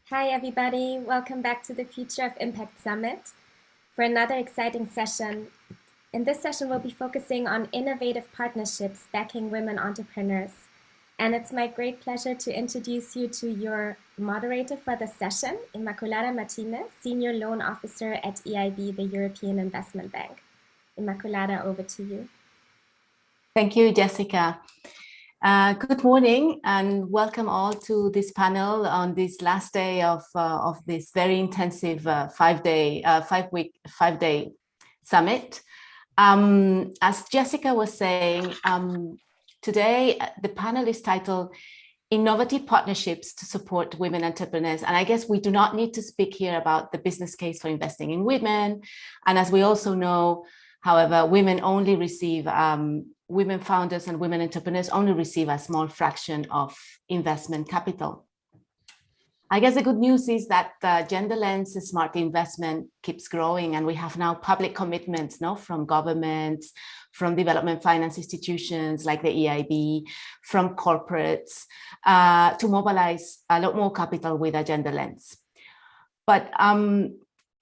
Hi, everybody. Welcome back to the Future of Impact Summit for another exciting session. In this session, we'll be focusing on innovative partnerships backing women entrepreneurs. And it's my great pleasure to introduce you to your moderator for the session, Immaculada Martinez, Senior Loan Officer at EIB, the European Investment Bank. Immaculada, over to you. Thank you, Jessica. Good morning and welcome all to this panel on this last day of this very intensive five-day summit. As Jessica was saying, today the panel is titled Innovative Partnerships to Support Women Entrepreneurs. And I guess we do not need to speak here about the business case for investing in women. And as we also know, however, women founders and women entrepreneurs only receive a small fraction of investment capital. I guess the good news is that gender lens smart investment keeps growing, and we have now public commitments from governments, from development finance institutions like the EIB, from corporates to mobilize a lot more capital with a gender lens. But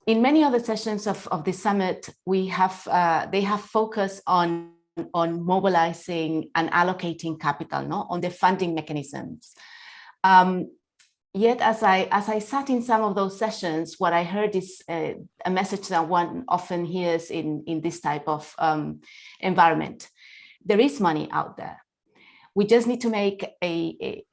in many other sessions of the summit, they have focused on mobilizing and allocating capital, on the funding mechanisms. Yet, as I sat in some of those sessions, what I heard is a message that one often hears in this type of environment. There is money out there. We just need to make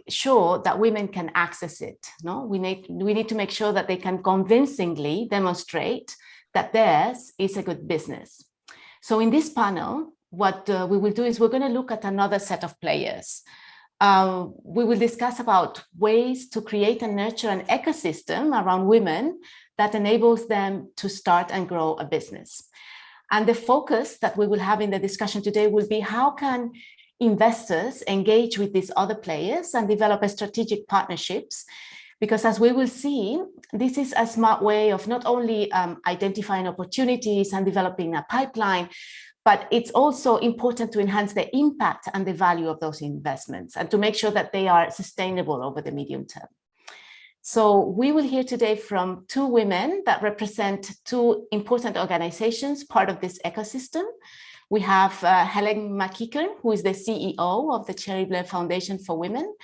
sure that women can access it. We need to make sure that they can convincingly demonstrate that theirs is a good business. So in this panel, what we will do is we're going to look at another set of players. We will discuss about ways to create and nurture an ecosystem around women that enables them to start and grow a business. And the focus that we will have in the discussion today will be how can investors engage with these other players and develop strategic partnerships, because as we will see, this is a smart way of not only identifying opportunities and developing a pipeline, but it's also important to enhance the impact and the value of those investments and to make sure that they are sustainable over the medium term. So we will hear today from two women that represent two important organizations, part of this ecosystem. We have Helen McEachern, who is the CEO of the Cherry Blair Foundation for Women,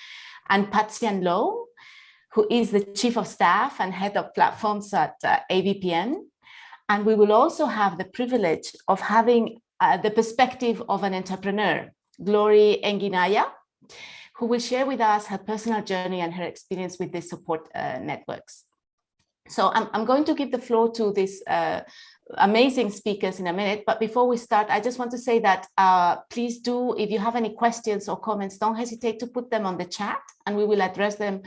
and Pat-Sian Low, who is the Chief of Staff and Head of Platforms at AVPN. And we will also have the privilege of having the perspective of an entrepreneur, Glory Enginaya, who will share with us her personal journey and her experience with these support networks. So I'm going to give the floor to these amazing speakers in a minute, but before we start, I just want to say that please do, if you have any questions or comments, don't hesitate to put them on the chat and we will address them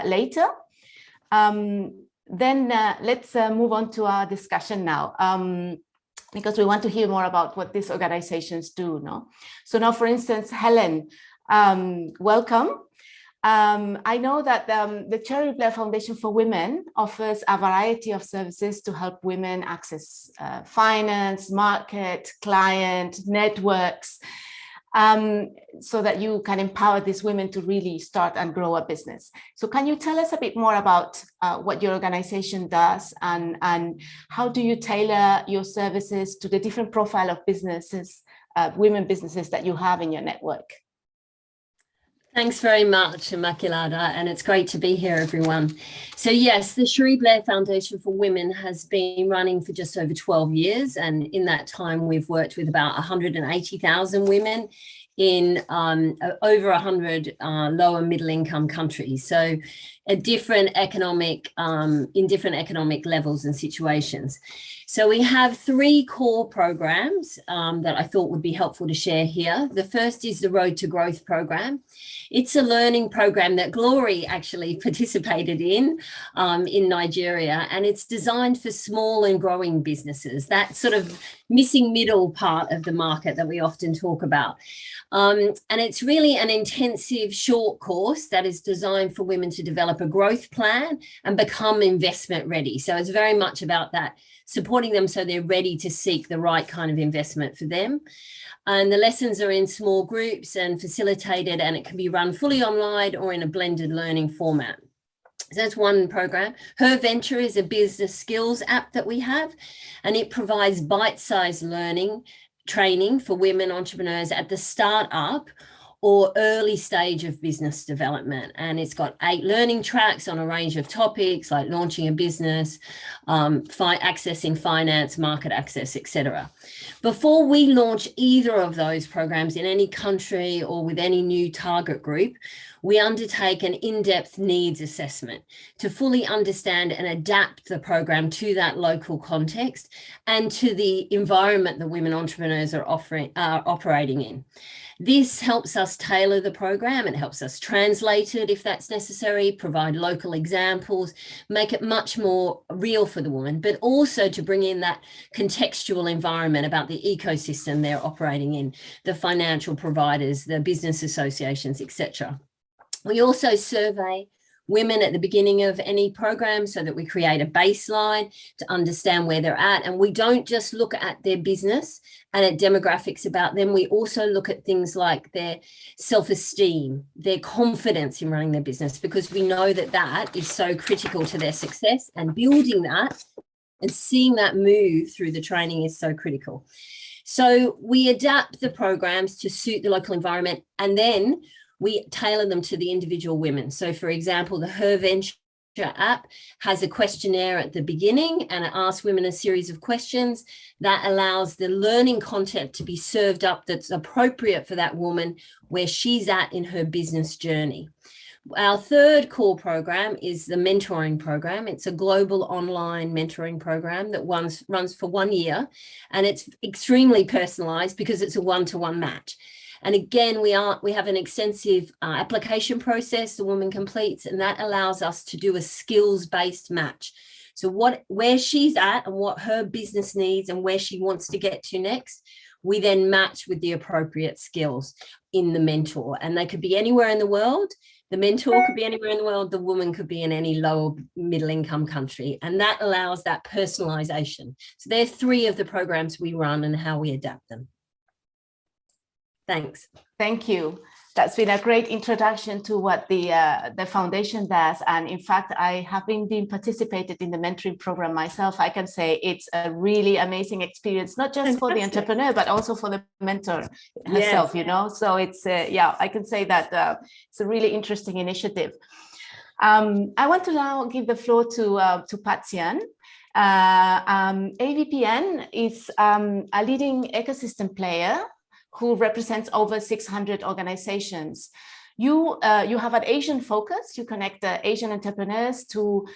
later. Then let's move on to our discussion now. Because we want to hear more about what these organizations do. So now, for instance, Helen, welcome. I know that the Cherry Blair Foundation for Women offers a variety of services to help women access finance, market, client, networks, so that you can empower these women to really start and grow a business. So can you tell us a bit more about what your organization does and how do you tailor your services to the different profile of businesses, women businesses that you have in your network? Thanks very much, Immaculada, and it's great to be here, everyone. So yes, the Cherry Blair Foundation for Women has been running for just over 12 years, and in that time we've worked with about 180,000 women in over 100 low and middle income countries. So in different economic levels and situations. So we have three core programs that I thought would be helpful to share here. The first is the Road to Growth program. It's a learning program that Glory actually participated in Nigeria, and it's designed for small and growing businesses, that sort of missing middle part of the market that we often talk about. And it's really an intensive short course that is designed for women to develop a growth plan and become investment ready. So it's very much about that, supporting them so they're ready to seek the right kind of investment for them. And the lessons are in small groups and facilitated, and it can be run fully online or in a blended learning format. So that's one program. Her Venture is a business skills app that we have, and it provides bite-sized learning training for women entrepreneurs at the start-up or early stage of business development. And it's got 8 learning tracks on a range of topics like launching a business, accessing finance, market access, etc. Before we launch either of those programs in any country or with any new target group, we undertake an in-depth needs assessment to fully understand and adapt the program to that local context and to the environment that women entrepreneurs are operating in. This helps us tailor the program. It helps us translate it if that's necessary, provide local examples, make it much more real for the woman, but also to bring in that contextual environment about the ecosystem they're operating in, the financial providers, the business associations, etc. We also survey women at the beginning of any program so that we create a baseline to understand where they're at. And we don't just look at their business and at demographics about them. We also look at things like their self-esteem, their confidence in running their business, because we know that that is so critical to their success, and building that and seeing that move through the training is so critical. So we adapt the programs to suit the local environment, and then we tailor them to the individual women. So for example, the Her Venture app has a questionnaire at the beginning, and it asks women a series of questions that allows the learning content to be served up that's appropriate for that woman where she's at in her business journey. Our third core program is the mentoring program. It's a global online mentoring program that runs for 1 year, and it's extremely personalized because it's a one-to-one match. And again, we have an extensive application process the woman completes, and that allows us to do a skills-based match. So where she's at and what her business needs and where she wants to get to next, we then match with the appropriate skills in the mentor. And they could be anywhere in the world. The mentor could be anywhere in the world. The woman could be in any low or middle income country. And that allows that personalization. So there are 3 of the programs we run and how we adapt them. Thanks. Thank you. That's been a great introduction to what the foundation does. And in fact, I having been participated in the mentoring program myself, I can say it's a really amazing experience, not just for the entrepreneur, but also for the mentor herself, you know. So it's, yeah, I can say that it's a really interesting initiative. I want to now give the floor to Patzian. AVPN is a leading ecosystem player who represents over 600 organizations. You have an Asian focus. You connect Asian entrepreneurs to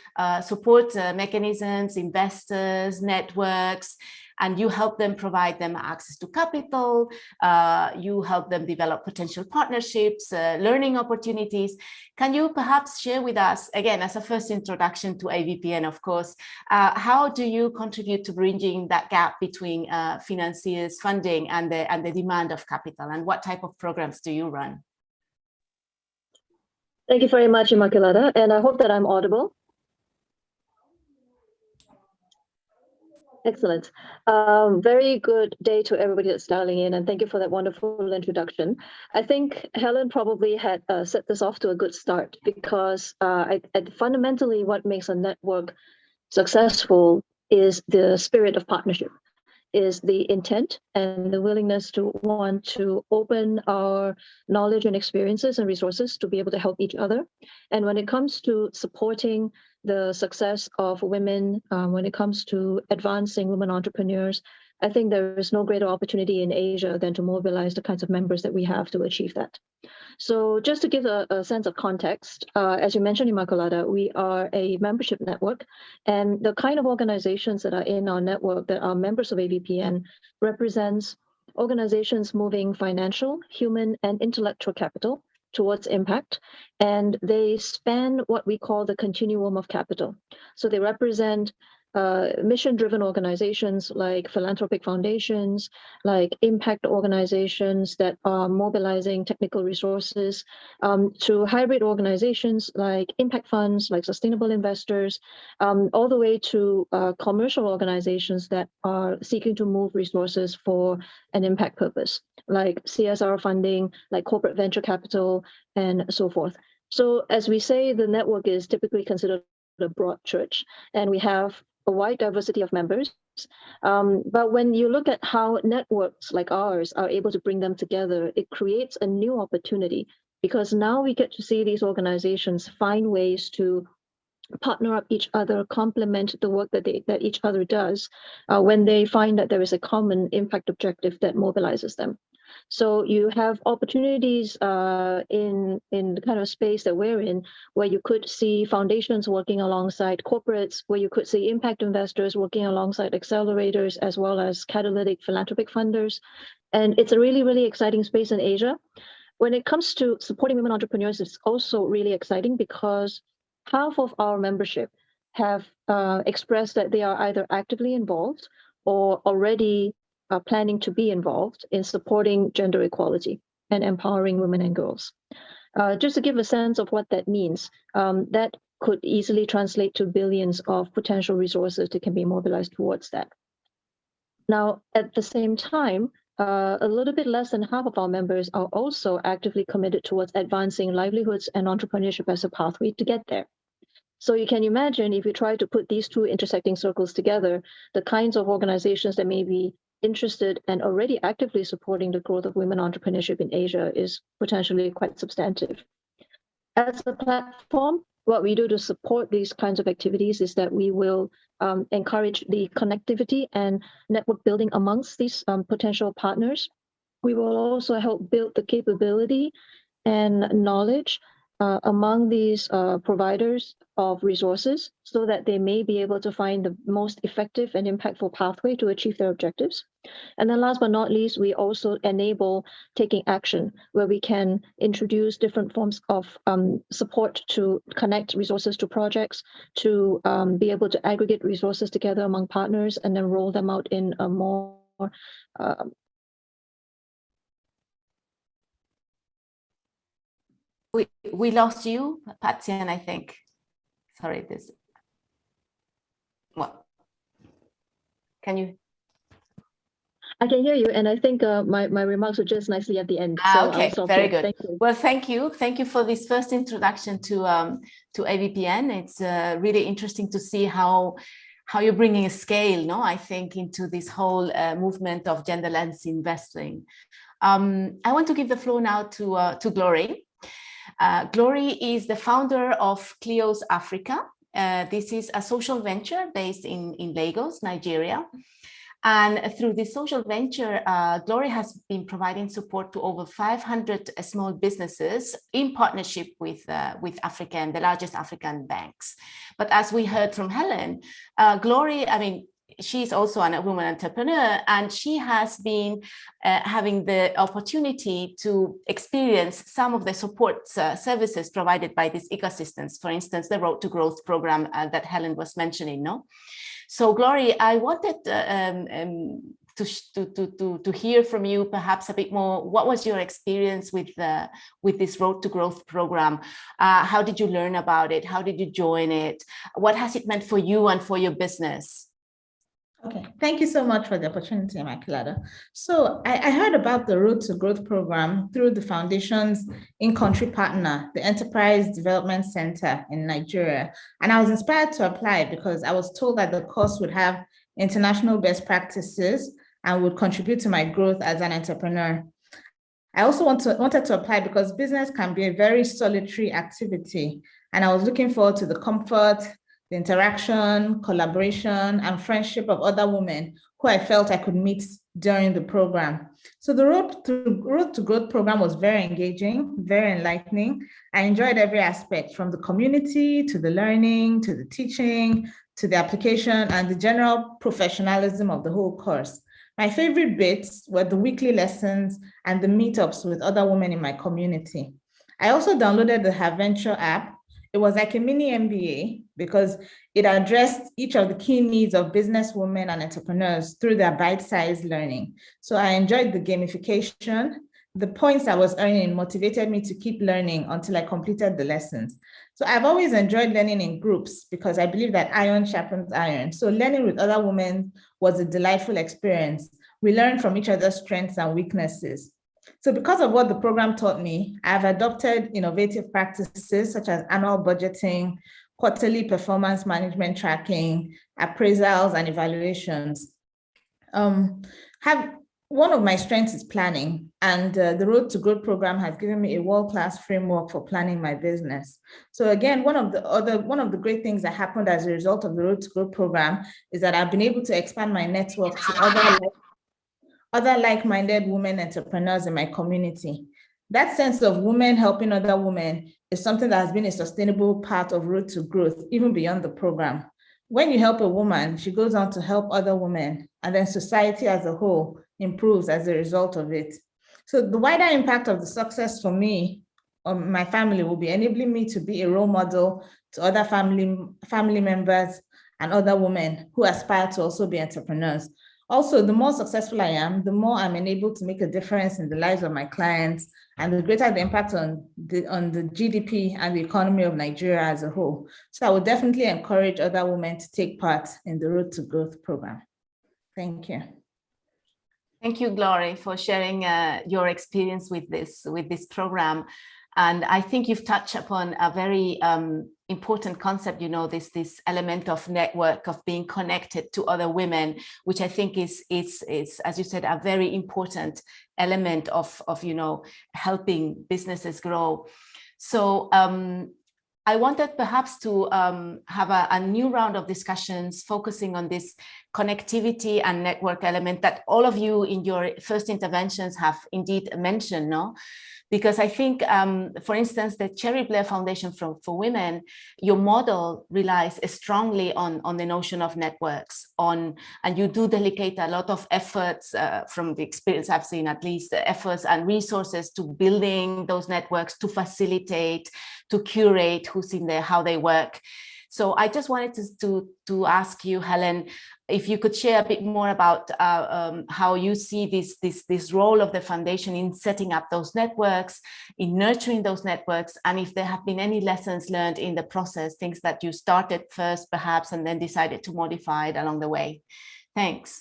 support mechanisms, investors, networks, and you help them, provide them access to capital. You help them develop potential partnerships, learning opportunities. Can you perhaps share with us, again, as a first introduction to AVPN, of course, how do you contribute to bridging that gap between financiers' funding and the demand of capital, and what type of programs do you run? Thank you very much, Immaculata, and I hope that I'm audible. Excellent. Very good day to everybody that's dialing in, and thank you for that wonderful introduction. I think Helen probably had set this off to a good start, because fundamentally what makes a network successful is the spirit of partnership, is the intent and the willingness to want to open our knowledge and experiences and resources to be able to help each other. And when it comes to supporting the success of women, when it comes to advancing women entrepreneurs, I think there is no greater opportunity in Asia than to mobilize the kinds of members that we have to achieve that. So just to give a sense of context, as you mentioned, Immaculata, we are a membership network, and the kind of organizations that are in our network that are members of AVPN represents organizations moving financial, human, and intellectual capital towards impact, and they span what we call the continuum of capital. So they represent mission-driven organizations like philanthropic foundations, like impact organizations that are mobilizing technical resources, to hybrid organizations like impact funds, like sustainable investors, all the way to commercial organizations that are seeking to move resources for an impact purpose, like CSR funding, like corporate venture capital, and so forth. So as we say, the network is typically considered a broad church, and we have a wide diversity of members. But when you look at how networks like ours are able to bring them together, it creates a new opportunity, because now we get to see these organizations find ways to partner up each other, complement the work that each other does, when they find that there is a common impact objective that mobilizes them. So you have opportunities in the kind of space that we're in, where you could see foundations working alongside corporates, where you could see impact investors working alongside accelerators, as well as catalytic philanthropic funders. And it's a really, really exciting space in Asia. When it comes to supporting women entrepreneurs, it's also really exciting because half of our membership have expressed that they are either actively involved or already planning to be involved in supporting gender equality and empowering women and girls. Just to give a sense of what that means, that could easily translate to billions of potential resources that can be mobilized towards that. Now, at the same time, a little bit less than half of our members are also actively committed towards advancing livelihoods and entrepreneurship as a pathway to get there. So you can imagine, if you try to put these two intersecting circles together, the kinds of organizations that may be interested and already actively supporting the growth of women entrepreneurship in Asia is potentially quite substantive. As a platform, what we do to support these kinds of activities is that we will encourage the connectivity and network building amongst these potential partners. We will also help build the capability and knowledge among these providers of resources, so that they may be able to find the most effective and impactful pathway to achieve their objectives. And then last but not least, we also enable taking action, where we can introduce different forms of support to connect resources to projects, to be able to aggregate resources together among partners, and then roll them out in a more We lost you, Patsy, and I think, sorry, this, what, can you? I can hear you, and I think my remarks were just nicely at the end. So Okay, very good. Thank you. Well, thank you for this first introduction to AVPN. It's really interesting to see how you're bringing a scale, no, I think, into this whole movement of genderless investing. I want to give the floor now to Glory. Glory is the founder of Clio's Africa. This is a social venture based in Lagos, Nigeria. And through this social venture, Glory has been providing support to over 500 small businesses in partnership with the largest African banks. But as we heard from Helen, Glory, I mean, she's also a woman entrepreneur, and she has been having the opportunity to experience some of the support services provided by these ecosystems. For instance, the Road to Growth program that Helen was mentioning, no? So Glory, I wanted to hear from you perhaps a bit more. What was your experience with this Road to Growth program? How did you learn about it? How did you join it? What has it meant for you and for your business? Okay, thank you so much for the opportunity, Immaculata. So I heard about the Road to Growth program through the foundation's in-country partner, the Enterprise Development Center in Nigeria. And I was inspired to apply because I was told that the course would have international best practices and would contribute to my growth as an entrepreneur. I also wanted to apply because business can be a very solitary activity. And I was looking forward to the comfort, the interaction, collaboration, and friendship of other women who I felt I could meet during the program. So the Road to Growth program was very engaging, very enlightening. I enjoyed every aspect, from the community, to the learning, to the teaching, to the application, and the general professionalism of the whole course. My favorite bits were the weekly lessons and the meetups with other women in my community. I also downloaded the HerVenture app. It was like a mini MBA because it addressed each of the key needs of business women and entrepreneurs through their bite-sized learning. So I enjoyed the gamification. The points I was earning motivated me to keep learning until I completed the lessons. So I've always enjoyed learning in groups because I believe that iron sharpens iron. So learning with other women was a delightful experience. We learned from each other's strengths and weaknesses. So because of what the program taught me, I've adopted innovative practices such as annual budgeting, quarterly performance management tracking, appraisals, and evaluations. One of my strengths is planning, and the Road to Growth program has given me a world-class framework for planning my business. So again, one of the great things that happened as a result of the Road to Growth program is that I've been able to expand my network to other like-minded women entrepreneurs in my community. That sense of women helping other women is something that has been a sustainable part of Road to Growth, even beyond the program. When you help a woman, she goes on to help other women, and then society as a whole improves as a result of it. So the wider impact of the success for me or my family will be enabling me to be a role model to other family members and other women who aspire to also be entrepreneurs. Also, the more successful I am, the more I'm enabled to make a difference in the lives of my clients, and the greater the impact on the GDP and the economy of Nigeria as a whole. So I would definitely encourage other women to take part in the Road to Growth program. Thank you. Thank you, Glory, for sharing your experience with this program. And I think you've touched upon a very important concept, this element of network, of being connected to other women, which I think is, as you said, a very important element of helping businesses grow. So I wanted perhaps to have a new round of discussions focusing on this connectivity and network element that all of you in your first interventions have indeed mentioned, no? Because I think, for instance, the Cherry Blair Foundation for Women, your model relies strongly on the notion of networks, and you do dedicate a lot of efforts, from the experience I've seen at least, efforts and resources to building those networks, to facilitate, to curate who's in there, how they work. So I just wanted to ask you, Helen, if you could share a bit more about how you see this role of the foundation in setting up those networks, in nurturing those networks, and if there have been any lessons learned in the process, things that you started first perhaps and then decided to modify it along the way. Thanks.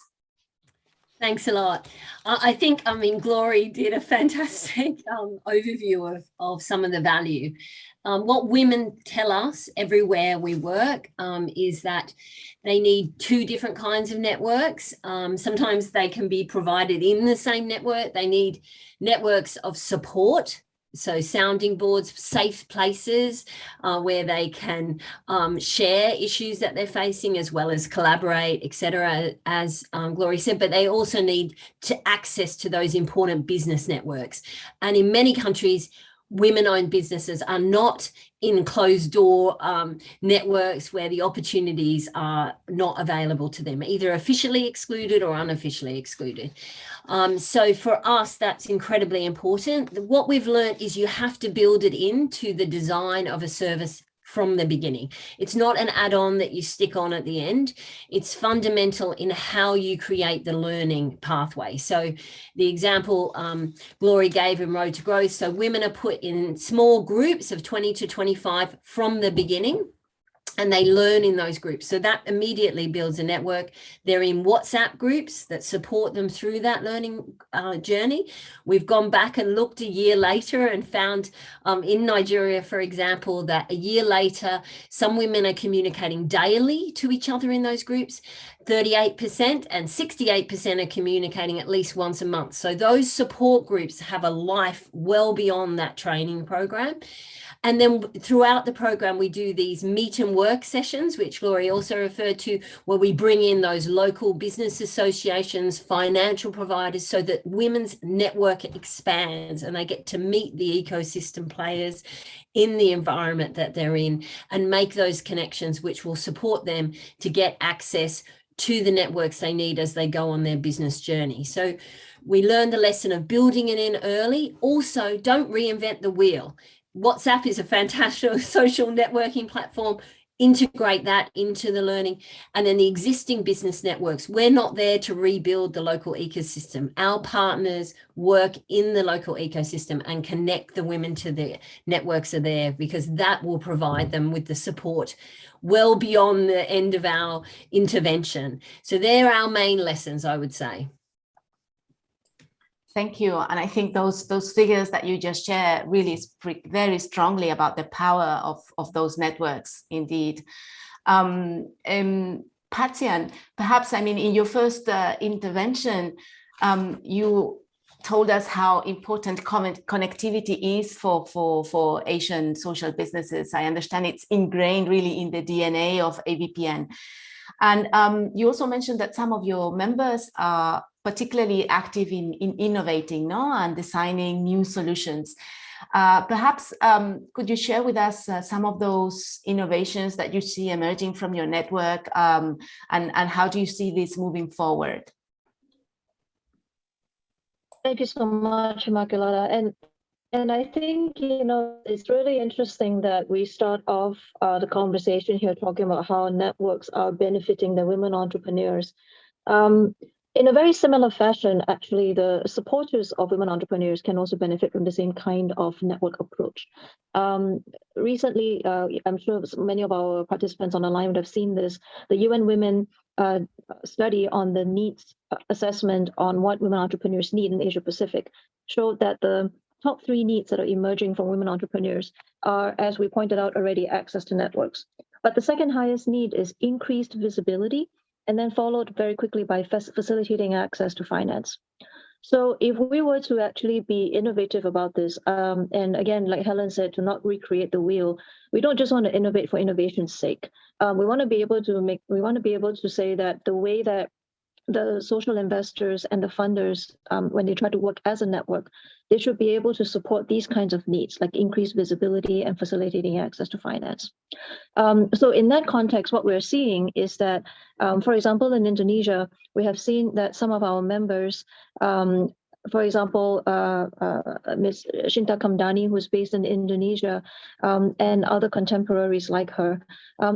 Thanks a lot. I think, Glory did a fantastic overview of some of the value. What women tell us everywhere we work is that they need two different kinds of networks. Sometimes they can be provided in the same network. They need networks of support, so sounding boards, safe places where they can share issues that they're facing, as well as collaborate, etc., as Glory said. But they also need access to those important business networks. And in many countries, women-owned businesses are not in closed-door networks where the opportunities are not available to them, either officially excluded or unofficially excluded. So for us, that's incredibly important. What we've learned is you have to build it into the design of a service from the beginning. It's not an add-on that you stick on at the end. It's fundamental in how you create the learning pathway. So the example Glory gave in Road to Growth, so women are put in small groups of 20 to 25 from the beginning, and they learn in those groups. So that immediately builds a network. They're in WhatsApp groups that support them through that learning journey. We've gone back and looked a year later and found in Nigeria, for example, that a year later, some women are communicating daily to each other in those groups, 38%, and 68% are communicating at least once a month. So those support groups have a life well beyond that training program. And then throughout the program, we do these meet and work sessions, which Glory also referred to, where we bring in those local business associations, financial providers, so that women's network expands and they get to meet the ecosystem players in the environment that they're in and make those connections, which will support them to get access to the networks they need as they go on their business journey. So we learned the lesson of building it in early. Also, don't reinvent the wheel. WhatsApp is a fantastic social networking platform. Integrate that into the learning. And then the existing business networks, we're not there to rebuild the local ecosystem. Our partners work in the local ecosystem and connect the women to the networks are there, because that will provide them with the support well beyond the end of our intervention. So they're our main lessons, I would say. Thank you. And I think those figures that you just shared really speak very strongly about the power of those networks, indeed. Patian, perhaps, I mean, in your first intervention, you told us how important connectivity is for Asian social businesses. I understand it's ingrained really in the DNA of AVPN. And you also mentioned that some of your members are particularly active in innovating, no, and designing new solutions. Perhaps could you share with us some of those innovations that you see emerging from your network, and how do you see this moving forward? Thank you so much, Immaculata. And I think, it's really interesting that we start off the conversation here talking about how networks are benefiting the women entrepreneurs. In a very similar fashion, actually, the supporters of women entrepreneurs can also benefit from the same kind of network approach. Recently, I'm sure many of our participants on the line would have seen this, the UN Women study on the needs assessment on what women entrepreneurs need in Asia Pacific showed that the top 3 needs that are emerging from women entrepreneurs are, as we pointed out already, access to networks. But the second highest need is increased visibility, and then followed very quickly by facilitating access to finance. So if we were to actually be innovative about this, and again, like Helen said, to not recreate the wheel, we don't just want to innovate for innovation's sake. We want to be able to say that the way that the social investors and the funders, when they try to work as a network, they should be able to support these kinds of needs, like increased visibility and facilitating access to finance. So in that context, what we're seeing is that, for example, in Indonesia, we have seen that some of our members, for example, Ms. Shinta Kamdani, who's based in Indonesia, and other contemporaries like her,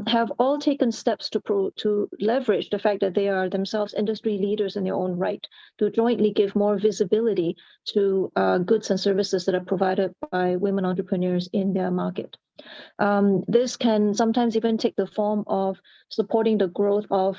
have all taken steps to leverage the fact that they are themselves industry leaders in their own right, to jointly give more visibility to goods and services that are provided by women entrepreneurs in their market. This can sometimes even take the form of supporting the growth of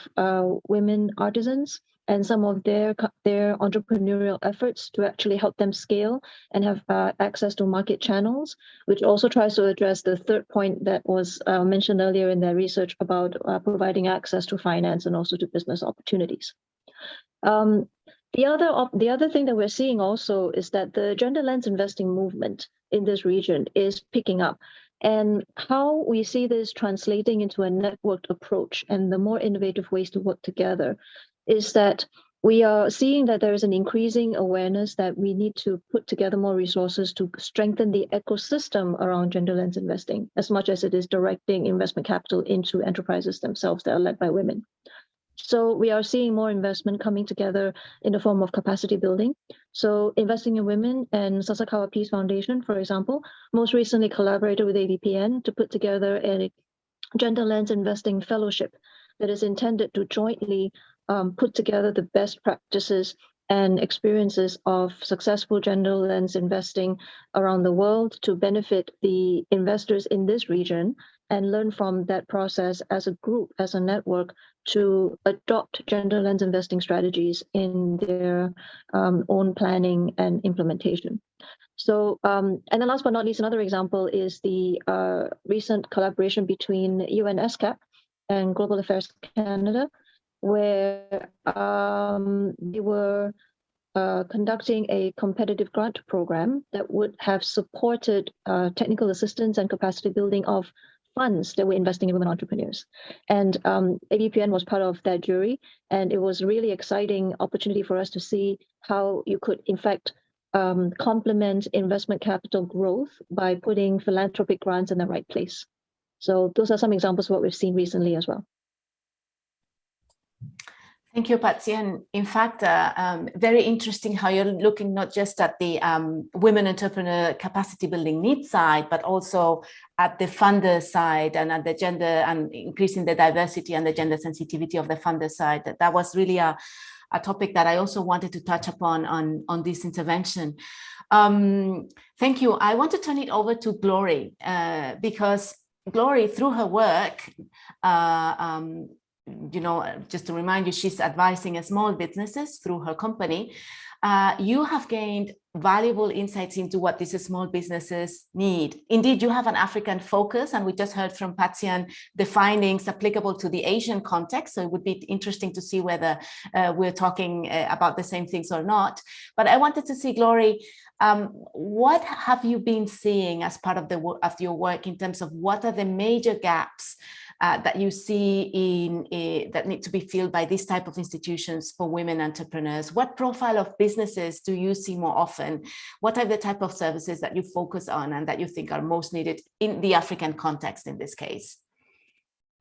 women artisans and some of their entrepreneurial efforts to actually help them scale and have access to market channels, which also tries to address the third point that was mentioned earlier in their research about providing access to finance and also to business opportunities. The other thing that we're seeing also is that the gender lens investing movement in this region is picking up. And how we see this translating into a networked approach and the more innovative ways to work together is that we are seeing that there is an increasing awareness that we need to put together more resources to strengthen the ecosystem around gender lens investing, as much as it is directing investment capital into enterprises themselves that are led by women. So we are seeing more investment coming together in the form of capacity building. So investing in women and Sasakawa Peace Foundation, for example, most recently collaborated with AVPN to put together a gender lens investing fellowship that is intended to jointly put together the best practices and experiences of successful gender lens investing around the world to benefit the investors in this region and learn from that process as a group, as a network, to adopt gender lens investing strategies in their own planning and implementation. So, and then last but not least, another example is the recent collaboration between UNSCAP and Global Affairs Canada, where they were conducting a competitive grant program that would have supported technical assistance and capacity building of funds that were investing in women entrepreneurs. And AVPN was part of that jury, and it was a really exciting opportunity for us to see how you could, in fact, complement investment capital growth by putting philanthropic grants in the right place. So those are some examples of what we've seen recently as well. Thank you, Patsy. And in fact, very interesting how you're looking not just at the women entrepreneur capacity building needs side, but also at the funder side and at the gender and increasing the diversity and the gender sensitivity of the funder side. That was really a topic that I also wanted to touch upon on this intervention. Thank you. I want to turn it over to Glory because Glory, through her work, you know, just to remind you, she's advising small businesses through her company. you have gained valuable insights into what these small businesses need. Indeed, you have an African focus, and we just heard from Patian the findings applicable to the Asian context. So it would be interesting to see whether we're talking about the same things or not. But I wanted to see, Glory, what have you been seeing as part of your work in terms of what are the major gaps that you see that need to be filled by this type of institutions for women entrepreneurs? What profile of businesses do you see more often? What are the type of services that you focus on and that you think are most needed in the African context in this case?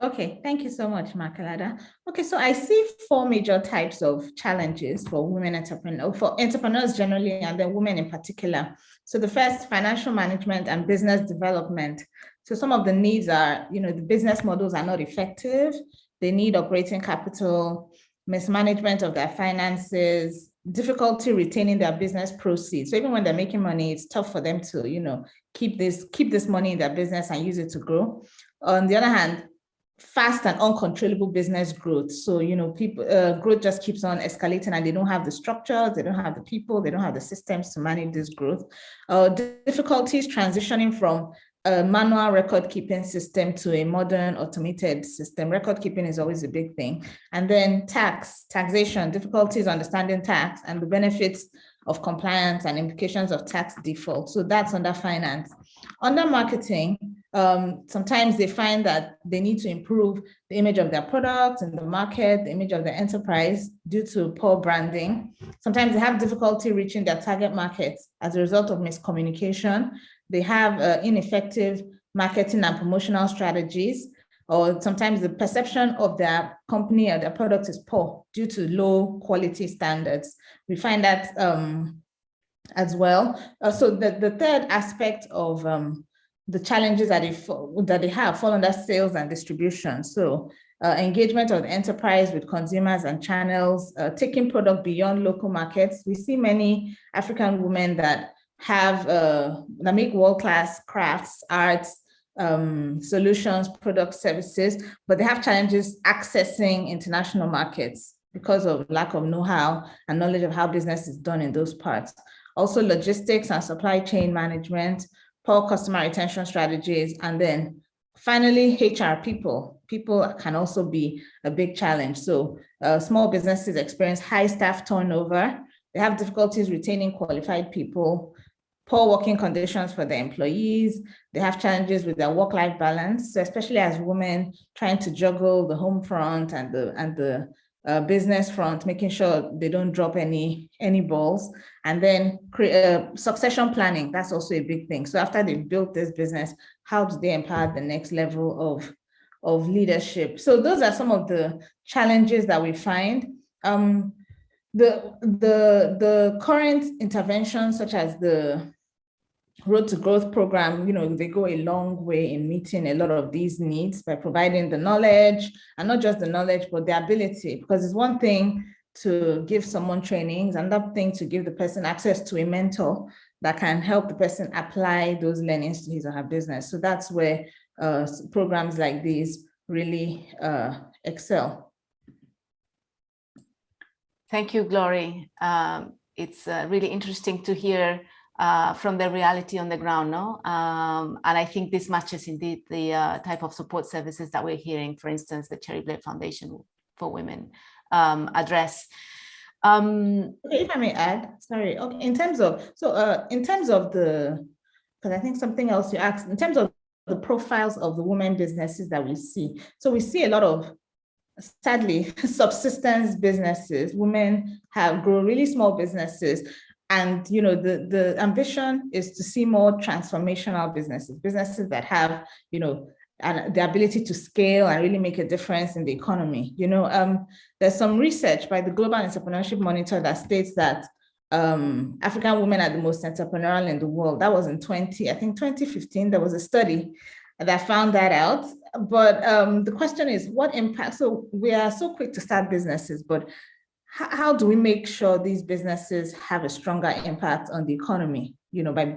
Okay, thank you so much, Makelada. Okay, so I see 4 major types of challenges for women entrepreneurs, for entrepreneurs generally, and then women in particular. So the first, financial management and business development. So some of the needs are, the business models are not effective. They need operating capital, mismanagement of their finances, difficulty retaining their business proceeds. So even when they're making money, it's tough for them to, keep this money in their business and use it to grow. On the other hand, fast and uncontrollable business growth. So, people growth just keeps on escalating, and they don't have the structures, they don't have the people, they don't have the systems to manage this growth. Difficulties transitioning from a manual record keeping system to a modern automated system. Record keeping is always a big thing. And then taxation, difficulties understanding tax and the benefits of compliance and implications of tax default. So that's under finance. Under marketing, sometimes they find that they need to improve the image of their product in the market, the image of the enterprise due to poor branding. Sometimes they have difficulty reaching their target markets as a result of miscommunication. They have ineffective marketing and promotional strategies, or sometimes the perception of their company or their product is poor due to low quality standards. We find that as well. So the third aspect of the challenges that they have fall under sales and distribution. So engagement of the enterprise with consumers and channels, taking product beyond local markets. We see many African women that make world-class crafts, arts, solutions, products, services, but they have challenges accessing international markets because of lack of know-how and knowledge of how business is done in those parts. Also logistics and supply chain management, poor customer retention strategies, and then finally, HR people. People can also be a big challenge. So small businesses experience high staff turnover. They have difficulties retaining qualified people, poor working conditions for their employees. They have challenges with their work-life balance. So especially as women trying to juggle the home front and the business front, making sure they don't drop any balls. And then succession planning, that's also a big thing. So after they've built this business, how do they empower the next level of leadership? So those are some of the challenges that we find. The current interventions, such as the Road to Growth program, they go a long way in meeting a lot of these needs by providing the knowledge, and not just the knowledge, but the ability, because it's one thing to give someone trainings, another thing to give the person access to a mentor that can help the person apply those learnings to his or her business. So that's where programs like these really excel. Thank you, Glory. It's really interesting to hear from the reality on the ground, no? And I think this matches indeed the type of support services that we're hearing, for instance, the Cherry Blade Foundation for Women address. If I may add, sorry, okay, in terms of the, because I think something else you asked, in terms of the profiles of the women businesses that we see. So we see a lot of, sadly, subsistence businesses. Women grow really small businesses. And the ambition is to see more transformational businesses that have and the ability to scale and really make a difference in the economy. There's some research by the Global Entrepreneurship Monitor that states that African women are the most entrepreneurial in the world. That was in 2015. There was a study that found that out. But the question is, what impact? So we are so quick to start businesses, but how do we make sure these businesses have a stronger impact on the economy, by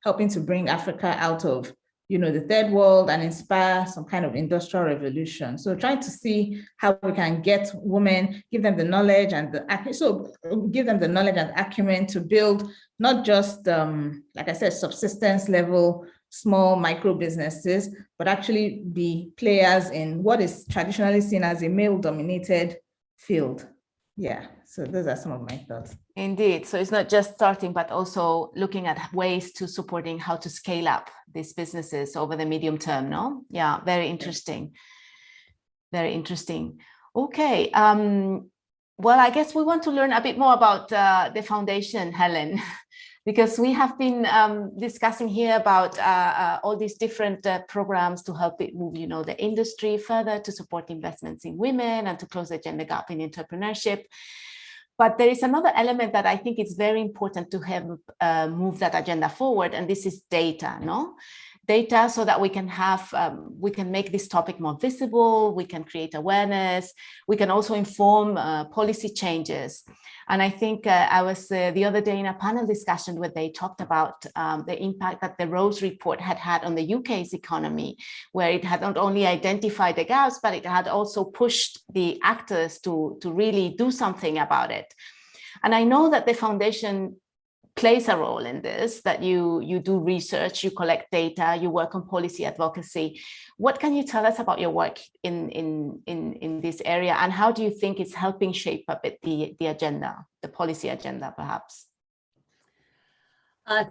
helping to bring Africa out of, the third world and inspire some kind of industrial revolution. So trying to see how we can get women, give them the knowledge and give them the knowledge and acumen to build not just, like I said, subsistence level, small micro businesses, but actually be players in what is traditionally seen as a male-dominated field. Yeah, so those are some of my thoughts. Indeed. So it's not just starting, but also looking at ways to supporting how to scale up these businesses over the medium term, no? Yeah, very interesting. Very interesting. Okay. Well, I guess we want to learn a bit more about the foundation, Helen, because we have been discussing here about all these different programs to help it move, the industry further, to support investments in women and to close the gender gap in entrepreneurship. But there is another element that I think is very important to help move that agenda forward, and this is data, no? Data, so that we can have, we can make this topic more visible, we can create awareness, we can also inform policy changes. And I think I was the other day in a panel discussion where they talked about the impact that the Rose report had on the UK's economy, where it had not only identified the gaps, but it had also pushed the actors to really do something about it. And I know that the foundation plays a role in this, that you do research, you collect data, you work on policy advocacy. What can you tell us about your work in this area, and how do you think it's helping shape a bit the agenda, the policy agenda, perhaps?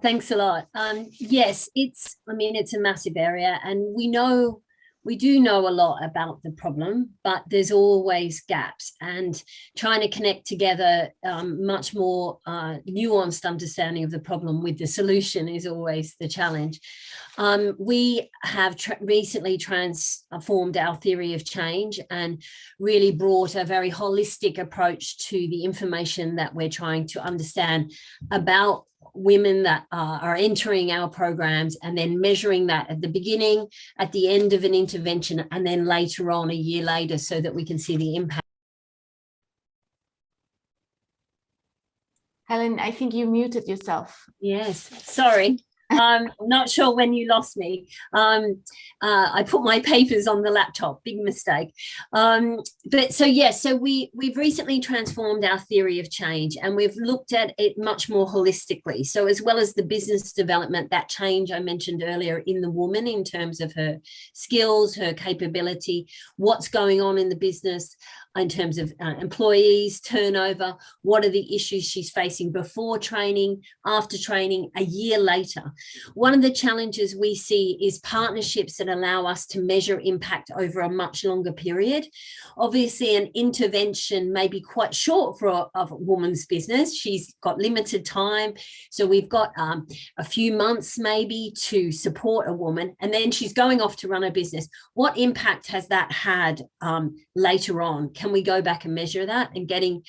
Thanks a lot. Yes, it's a massive area, and we do know a lot about the problem, but there's always gaps, and trying to connect together much more nuanced understanding of the problem with the solution is always the challenge. We have recently transformed our theory of change and really brought a very holistic approach to the information that we're trying to understand about women that are entering our programs, and then measuring that at the beginning, at the end of an intervention, and then later on, a year later, so that we can see the impact. Helen, I think you muted yourself. Yes, sorry. I'm not sure when you lost me. I put my papers on the laptop, big mistake. But so yes, so we've recently transformed our theory of change, and we've looked at it much more holistically. So as well as the business development, that change I mentioned earlier in the woman in terms of her skills, her capability, what's going on in the business in terms of employees, turnover, what are the issues she's facing before training, after training, a year later. One of the challenges we see is partnerships that allow us to measure impact over a much longer period. Obviously, an intervention may be quite short for a woman's business. She's got limited time. So we've got a few months maybe to support a woman, and then she's going off to run a business. What impact has that had later on? Can we go back and measure that, and getting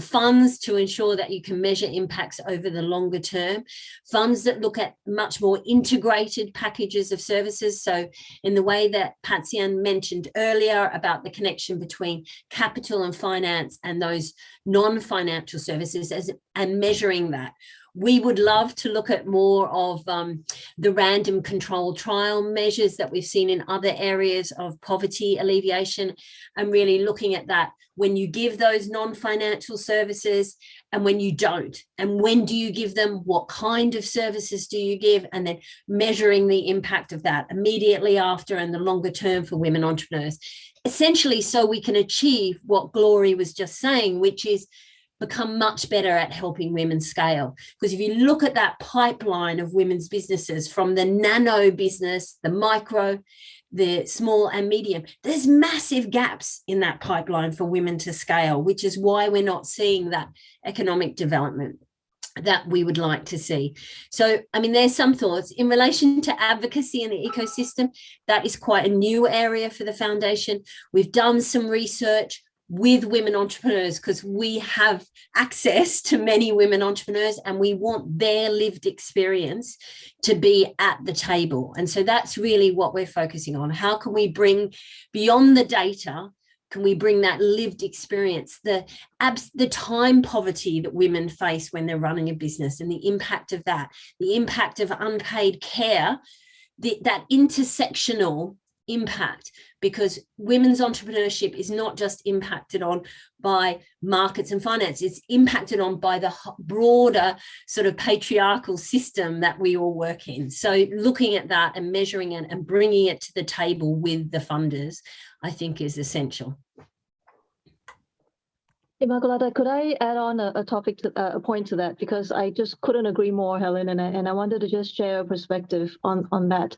funds to ensure that you can measure impacts over the longer term, funds that look at much more integrated packages of services. So in the way that Patsy-Ann mentioned earlier about the connection between capital and finance and those non-financial services, and measuring that. We would love to look at more of the random controlled trial measures that we've seen in other areas of poverty alleviation, and really looking at that when you give those non-financial services and when you don't, and when do you give them, what kind of services do you give, and then measuring the impact of that immediately after and the longer term for women entrepreneurs. Essentially, so we can achieve what Glory was just saying, which is become much better at helping women scale. Because if you look at that pipeline of women's businesses, from the nano business, the micro, the small and medium, there's massive gaps in that pipeline for women to scale, which is why we're not seeing that economic development that we would like to see. So, there's some thoughts in relation to advocacy in the ecosystem. That is quite a new area for the foundation. We've done some research with women entrepreneurs because we have access to many women entrepreneurs, and we want their lived experience to be at the table. And so that's really what we're focusing on. How can we bring beyond the data? Can we bring that lived experience, the time poverty that women face when they're running a business, and the impact of that, the impact of unpaid care that intersectional impact, because women's entrepreneurship is not just impacted on by markets and finance, it's impacted on by the broader sort of patriarchal system that we all work in. So looking at that and measuring it and bringing it to the table with the funders, I think is essential. Immaculata, could I add on a topic to a point to that, because I just couldn't agree more, Helen, and I wanted to just share a perspective on that.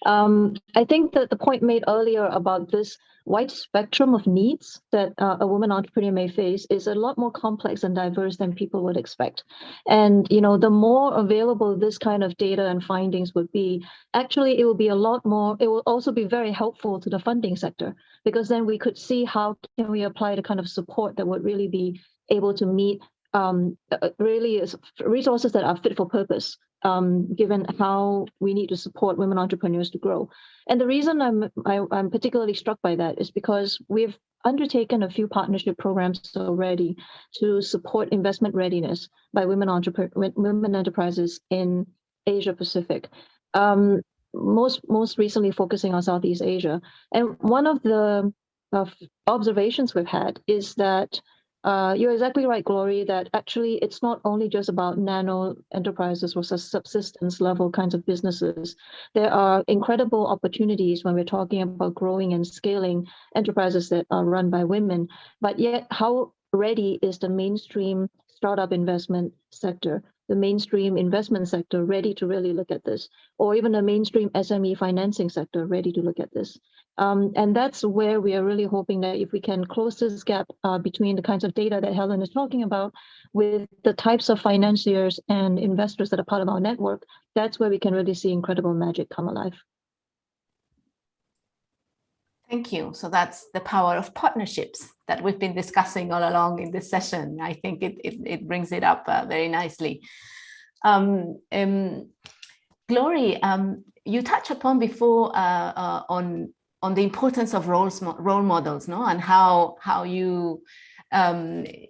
I think that the point made earlier about this wide spectrum of needs that a woman entrepreneur may face is a lot more complex and diverse than people would expect. And the more available this kind of data and findings would be, actually it will be a lot more. It will also be very helpful to the funding sector, because then we could see how can we apply the kind of support that would really be able to meet really resources that are fit for purpose, given how we need to support women entrepreneurs to grow. And the reason I'm particularly struck by that is because we've undertaken a few partnership programs already to support investment readiness by women enterprises in Asia Pacific. Most recently focusing on Southeast Asia. And one of the observations we've had is that you're exactly right, Glory, that actually it's not only just about nano enterprises or subsistence level kinds of businesses. There are incredible opportunities when we're talking about growing and scaling enterprises that are run by women. But yet, how ready is the mainstream startup investment sector, the mainstream investment sector ready to really look at this, or even the mainstream SME financing sector ready to look at this? And that's where we are really hoping that if we can close this gap between the kinds of data that Helen is talking about with the types of financiers and investors that are part of our network, that's where we can really see incredible magic come alive. Thank you. So that's the power of partnerships that we've been discussing all along in this session. I think it brings it up very nicely. Glory, you touched upon before on the importance of role models, no, and how you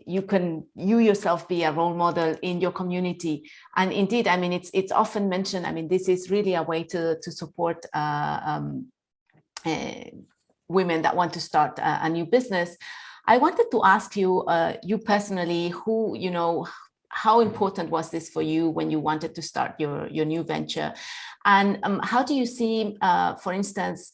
you yourself be a role model in your community. And indeed, I mean, it's often mentioned. I mean, this is really a way to support women that want to start a new business. I wanted to ask you, you personally, how important was this for you when you wanted to start your new venture? And how do you see, for instance,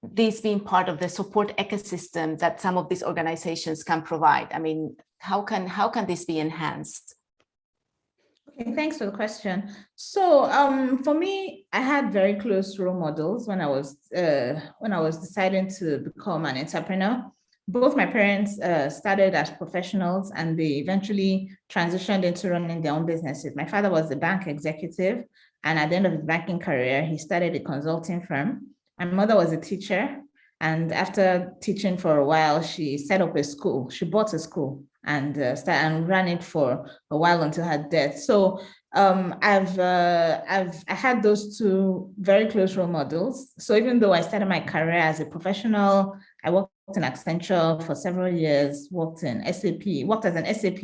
this being part of the support ecosystem that some of these organizations can provide? I mean, how can this be enhanced? Okay, thanks for the question. So for me, I had very close role models when I was deciding to become an entrepreneur. Both my parents started as professionals, and they eventually transitioned into running their own businesses. My father was a bank executive, and at the end of his banking career, he started a consulting firm. My mother was a teacher, and after teaching for a while, she set up a school. She bought a school and ran it for a while until her death. So I had those two very close role models. So even though I started my career as a professional, I worked in Accenture for several years, worked as an SAP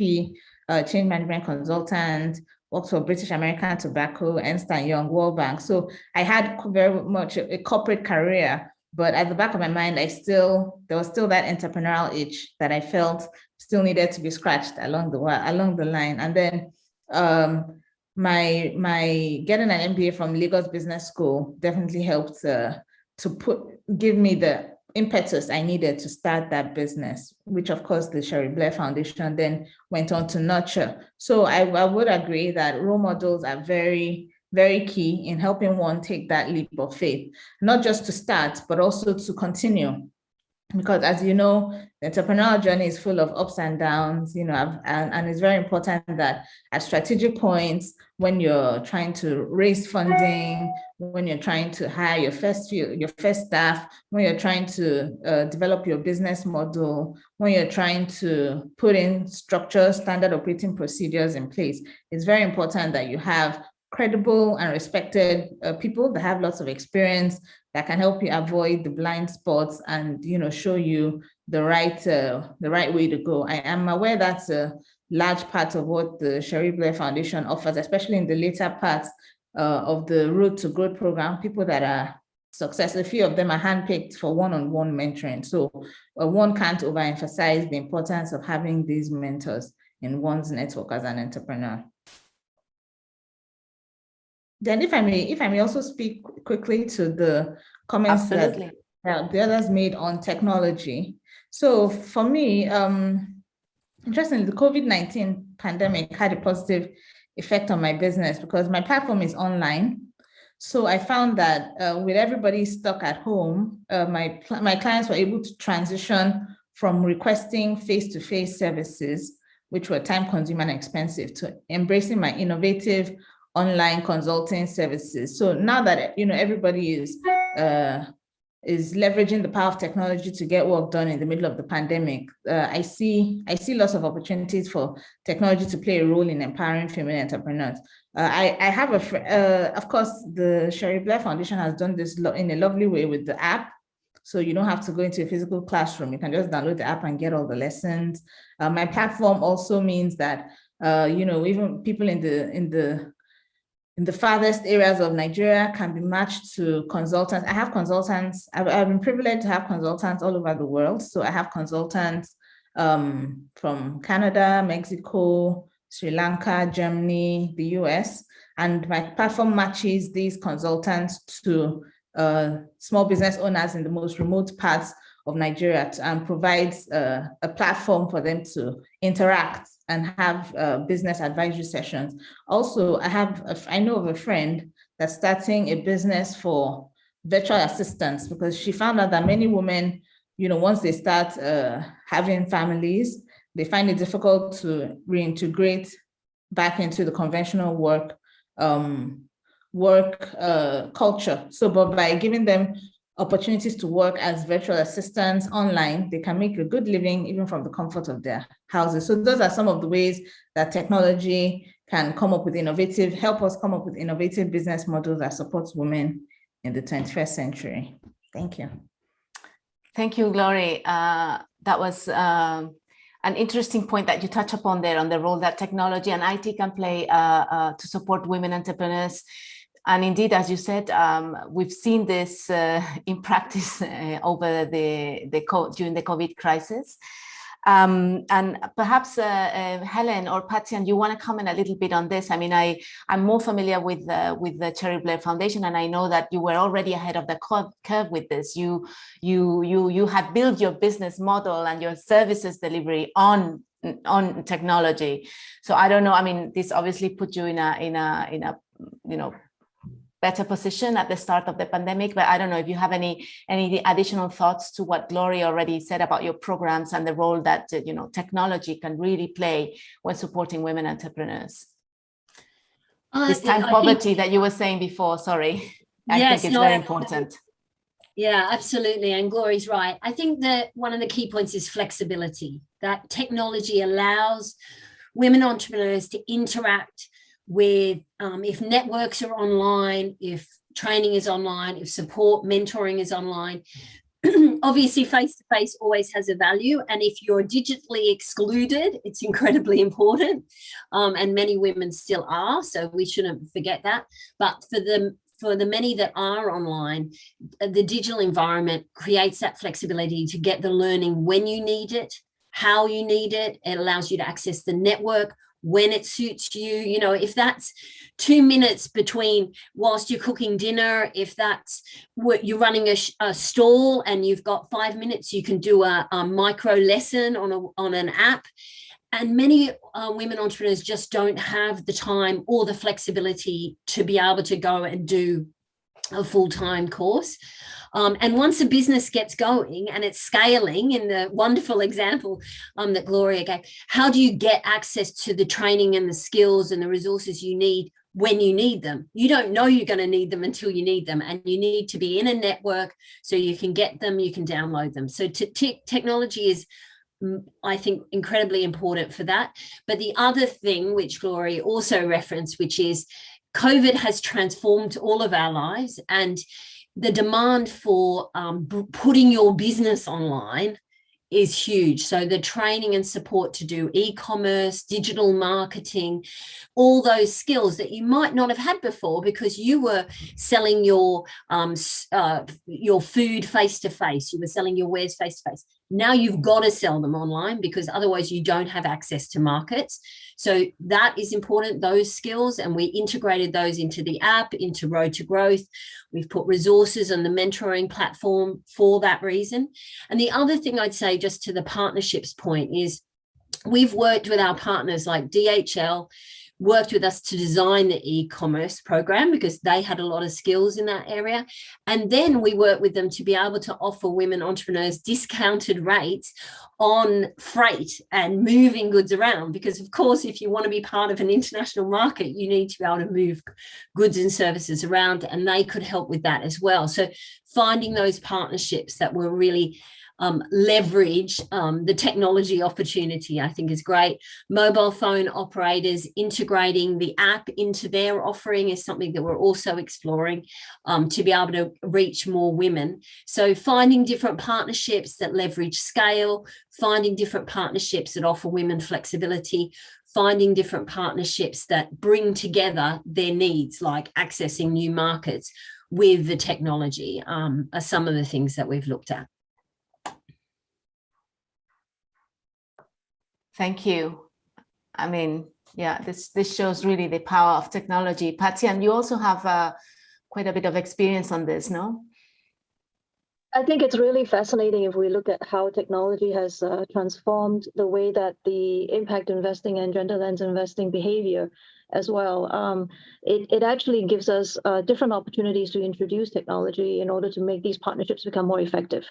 change management consultant, worked for British American Tobacco, Ernst & Young, World Bank. So I had very much a corporate career, but at the back of my mind, there was still that entrepreneurial itch that I felt still needed to be scratched along the line. And then my getting an MBA from Lagos Business School definitely helped give me the impetus I needed to start that business, which of course the Sherry Blair Foundation then went on to nurture. So I would agree that role models are very, very key in helping one take that leap of faith, not just to start, but also to continue. Because as you know, the entrepreneurial journey is full of ups and downs, and it's very important that at strategic points, when you're trying to raise funding, when you're trying to hire your first staff, when you're trying to develop your business model, when you're trying to put in structures, standard operating procedures in place, it's very important that you have credible and respected people that have lots of experience that can help you avoid the blind spots and show you the right way to go. I am aware that's a large part of what the Sherry Blair Foundation offers, especially in the later parts of the Road to Growth program, people that are successful. A few of them are handpicked for one-on-one mentoring. So one can't overemphasize the importance of having these mentors in one's network as an entrepreneur. Then if I may also speak quickly to the comments that the others made on technology. So for me, interestingly, the COVID-19 pandemic had a positive effect on my business because my platform is online. So I found that with everybody stuck at home, my clients were able to transition from requesting face-to-face services, which were time-consuming and expensive, to embracing my innovative online consulting services. So now that everybody is leveraging the power of technology to get work done in the middle of the pandemic, I see lots of opportunities for technology to play a role in empowering female entrepreneurs. I have of course, the Sherry Blair Foundation has done this in a lovely way with the app. So you don't have to go into a physical classroom. You can just download the app and get all the lessons. My platform also means that even people in the farthest areas of Nigeria can be matched to consultants. I have consultants. I've been privileged to have consultants all over the world. So I have consultants from Canada, Mexico, Sri Lanka, Germany, the US, and my platform matches these consultants to small business owners in the most remote parts of Nigeria and provides a platform for them to interact and have business advisory sessions. Also, I know of a friend that's starting a business for virtual assistants because she found out that many women, once they start having families, they find it difficult to reintegrate back into the conventional work culture. So, but by giving them opportunities to work as virtual assistants online, they can make a good living even from the comfort of their houses. So those are some of the ways that technology can help us come up with innovative business models that supports women in the 21st century. Thank you. Thank you, Glory. That was an interesting point that you touch upon there on the role that technology and IT can play to support women entrepreneurs. And indeed, as you said, we've seen this in practice over during the COVID crisis. And perhaps Helen or Patyan, you want to comment a little bit on this? I mean, I'm more familiar with the Cherry Blair Foundation, and I know that you were already ahead of the curve with this. You had built your business model and your services delivery on technology. So I don't know. I mean, this obviously put you in a better position at the start of the pandemic, but I don't know if you have any additional thoughts to what Glory already said about your programs and the role that technology can really play when supporting women entrepreneurs. This time poverty that you were saying before, sorry, I think it's very important. Yeah, absolutely. And Glory's right. I think that one of the key points is flexibility, that technology allows women entrepreneurs to interact with, if networks are online, if training is online, if support, mentoring is online. Obviously, face-to-face always has a value. And if you're digitally excluded, it's incredibly important. And many women still are, so we shouldn't forget that. But for the many that are online, the digital environment creates that flexibility to get the learning when you need it, how you need it. It allows you to access the network when it suits you. If that's 2 minutes between whilst you're cooking dinner, if that's what you're running a stall and you've got 5 minutes, you can do a micro lesson on an app. And many women entrepreneurs just don't have the time or the flexibility to be able to go and do a full-time course. And once a business gets going and it's scaling, in the wonderful example that Gloria gave, how do you get access to the training and the skills and the resources you need when you need them? You don't know you're going to need them until you need them, and you need to be in a network so you can get them, you can download them. So technology is, I think, incredibly important for that. But the other thing, which Gloria also referenced, which is COVID has transformed all of our lives, and the demand for putting your business online is huge. So the training and support to do e-commerce, digital marketing, all those skills that you might not have had before because you were selling your food face to face, you were selling your wares face to face. Now you've got to sell them online because otherwise you don't have access to markets. So that is important, those skills, and we integrated those into the app, into Road to Growth. We've put resources on the mentoring platform for that reason. And the other thing I'd say, just to the partnerships point, is we've worked with our partners like DHL, worked with us to design the e-commerce program because they had a lot of skills in that area. And then we worked with them to be able to offer women entrepreneurs discounted rates on freight and moving goods around. Because of course, if you want to be part of an international market, you need to be able to move goods and services around, and they could help with that as well. So finding those partnerships that were really leverage the technology opportunity, I think is great. Mobile phone operators integrating the app into their offering is something that we're also exploring to be able to reach more women. So finding different partnerships that leverage scale, finding different partnerships that offer women flexibility, finding different partnerships that bring together their needs, like accessing new markets with the technology, are some of the things that we've looked at. Thank you. I mean, yeah, this shows really the power of technology. Patty, and you also have quite a bit of experience on this, no? I think it's really fascinating if we look at how technology has transformed the way that the impact investing and gender lens investing behavior as well. It actually gives us different opportunities to introduce technology in order to make these partnerships become more effective.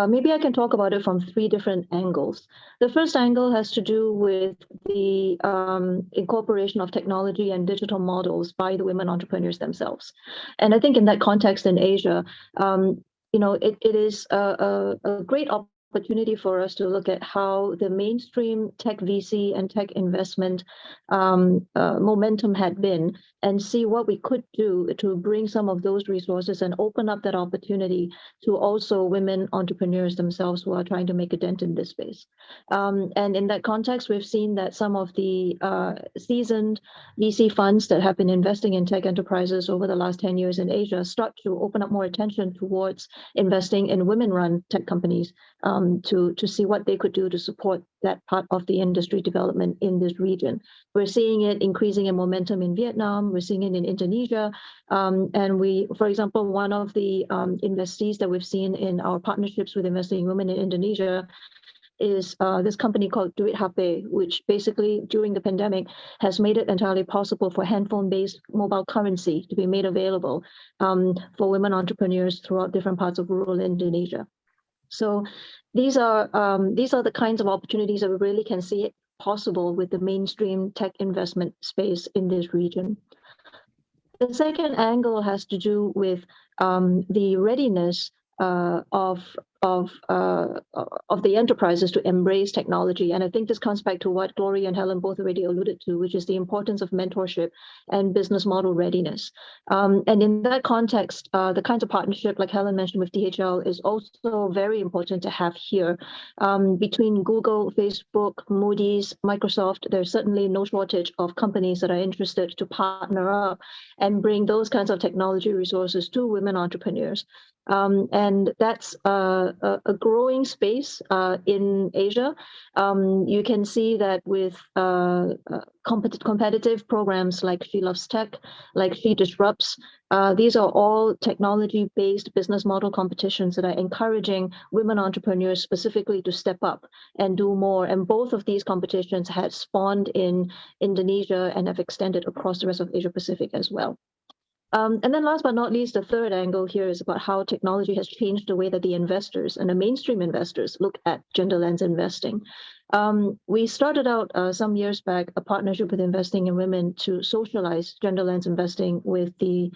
Maybe I can talk about it from 3 different angles. The first angle has to do with the incorporation of technology and digital models by the women entrepreneurs themselves. And I think in that context in Asia, it is a great opportunity for us to look at how the mainstream tech VC and tech investment momentum had been, and see what we could do to bring some of those resources and open up that opportunity to also women entrepreneurs themselves who are trying to make a dent in this space. And in that context, we've seen that some of the seasoned VC funds that have been investing in tech enterprises over the last 10 years in Asia start to open up more attention towards investing in women-run tech companies to see what they could do to support that part of the industry development in this region. We're seeing it increasing in momentum in Vietnam. We're seeing it in Indonesia. And we, for example, one of the investees that we've seen in our partnerships with investing in women in Indonesia is this company called Duit HP, which basically during the pandemic has made it entirely possible for handphone-based mobile currency to be made available for women entrepreneurs throughout different parts of rural Indonesia. So these are the kinds of opportunities that we really can see it possible with the mainstream tech investment space in this region. The second angle has to do with the readiness of the enterprises to embrace technology. And I think this comes back to what Gloria and Helen both already alluded to, which is the importance of mentorship and business model readiness. And in that context, the kinds of partnership like Helen mentioned with DHL is also very important to have here. Between Google, Facebook, Moody's, Microsoft, there's certainly no shortage of companies that are interested to partner up and bring those kinds of technology resources to women entrepreneurs. And that's a growing space in Asia. You can see that with competitive programs like She Loves Tech, like She Disrupts. These are all technology-based business model competitions that are encouraging women entrepreneurs specifically to step up and do more. And both of these competitions had spawned in Indonesia and have extended across the rest of Asia Pacific as well. And then last but not least, the third angle here is about how technology has changed the way that the investors and the mainstream investors look at gender lens investing. We started out some years back a partnership with Investing in Women to socialize gender lens investing with the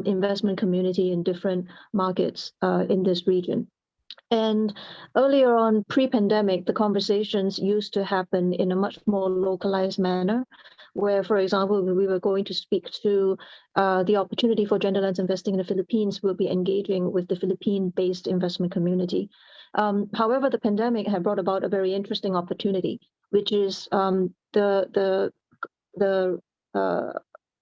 investment community in different markets in this region. And earlier on, pre-pandemic, the conversations used to happen in a much more localized manner, where, for example, we were going to speak to the opportunity for gender lens investing in the Philippines. We'll be engaging with the Philippine-based investment community. However, the pandemic had brought about a very interesting opportunity, which is the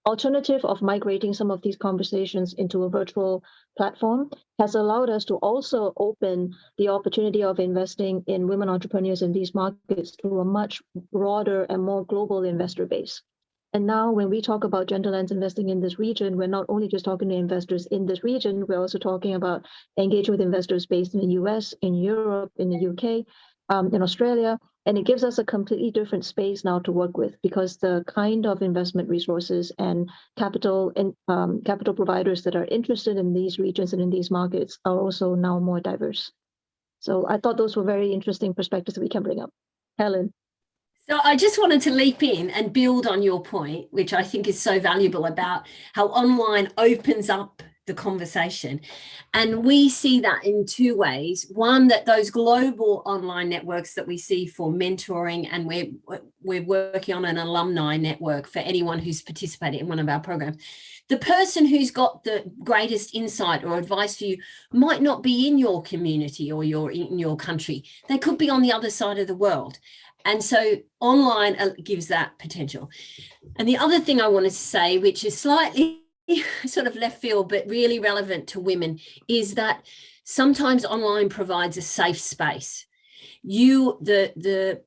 alternative of migrating some of these conversations into a virtual platform has allowed us to also open the opportunity of investing in women entrepreneurs in these markets to a much broader and more global investor base. And now when we talk about gender lens investing in this region, we're not only just talking to investors in this region, we're also talking about engaging with investors based in the US, in Europe, in the UK, in Australia. And it gives us a completely different space now to work with, because the kind of investment resources and capital providers that are interested in these regions and in these markets are also now more diverse. So I thought those were very interesting perspectives that we can bring up. Helen. So I just wanted to leap in and build on your point, which I think is so valuable, about how online opens up the conversation. And we see that in two ways. One, that those global online networks that we see for mentoring, and we're working on an alumni network for anyone who's participated in one of our programs. The person who's got the greatest insight or advice for you might not be in your community or in your country. They could be on the other side of the world. And so online gives that potential. And the other thing I wanted to say, which is slightly sort of left field, but really relevant to women, is that sometimes online provides a safe space. The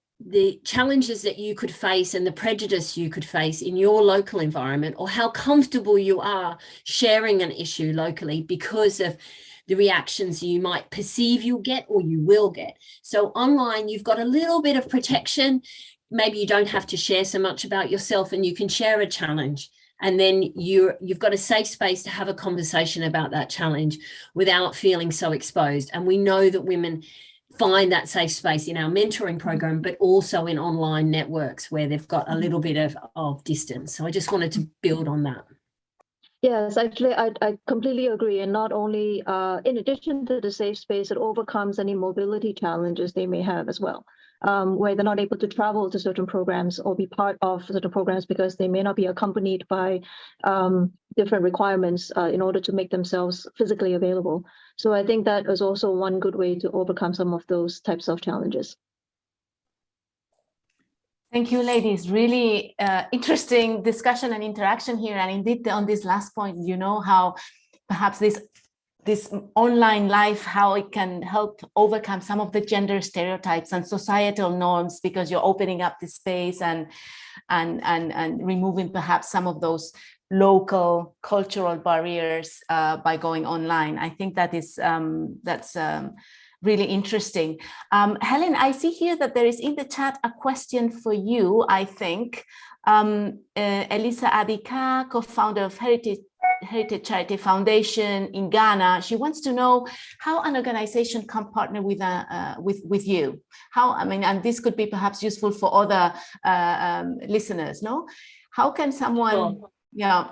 challenges that you could face and the prejudice you could face in your local environment, or how comfortable you are sharing an issue locally because of the reactions you might perceive you'll get or you will get. So online, you've got a little bit of protection. Maybe you don't have to share so much about yourself, and you can share a challenge. And then you've got a safe space to have a conversation about that challenge without feeling so exposed. And we know that women find that safe space in our mentoring program, but also in online networks where they've got a little bit of distance. So I just wanted to build on that. Yes, actually, I completely agree. And not only, in addition to the safe space, it overcomes any mobility challenges they may have as well, where they're not able to travel to certain programs or be part of certain programs because they may not be accompanied by different requirements in order to make themselves physically available. So I think that is also one good way to overcome some of those types of challenges. Thank you, ladies. Really interesting discussion and interaction here. And indeed, on this last point, you know, how perhaps this online life, how it can help overcome some of the gender stereotypes and societal norms, because you're opening up the space and removing perhaps some of those local cultural barriers by going online. I think that is that's really interesting. Helen, I see here that there is in the chat a question for you, I think. Elisa Adika, co-founder of Heritage Charity Foundation in Ghana. She wants to know how an organization can partner with you. How, I mean, and this could be perhaps useful for other listeners, no? How can someone, Sure. Yeah.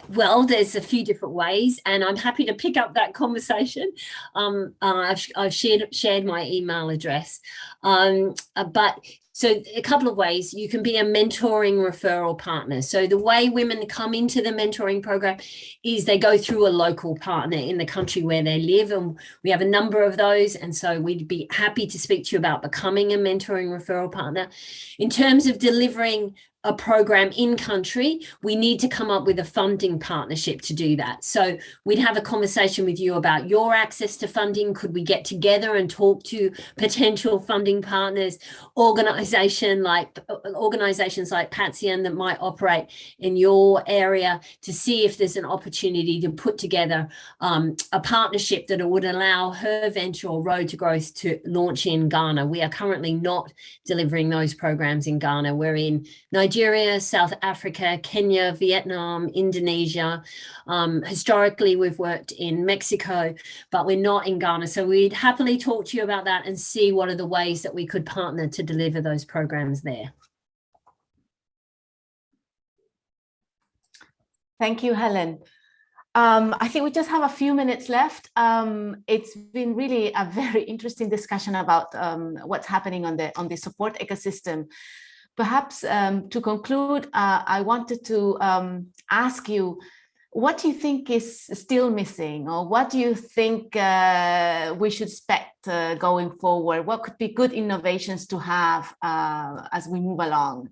Well, there's a few different ways, and I'm happy to pick up that conversation. I've shared my email address, but so a couple of ways. You can be a mentoring referral partner. So the way women come into the mentoring program is they go through a local partner in the country where they live, and we have a number of those. And so we'd be happy to speak to you about becoming a mentoring referral partner. In terms of delivering a program in country, we need to come up with a funding partnership to do that. So we'd have a conversation with you about your access to funding. Could we get together and talk to potential funding partners, organizations like Patsian that might operate in your area, to see if there's an opportunity to put together a partnership that would allow her venture or Road to Growth to launch in Ghana. We are currently not delivering those programs in Ghana. We're in Nigeria, South Africa, Kenya, Vietnam, Indonesia. Historically, we've worked in Mexico, but we're not in Ghana. So we'd happily talk to you about that and see what are the ways that we could partner to deliver those programs there. Thank you, Helen. I think we just have a few minutes left. It's been really a very interesting discussion about what's happening on the support ecosystem. Perhaps to conclude, I wanted to ask you, what do you think is still missing, or what do you think we should expect going forward? What could be good innovations to have as we move along?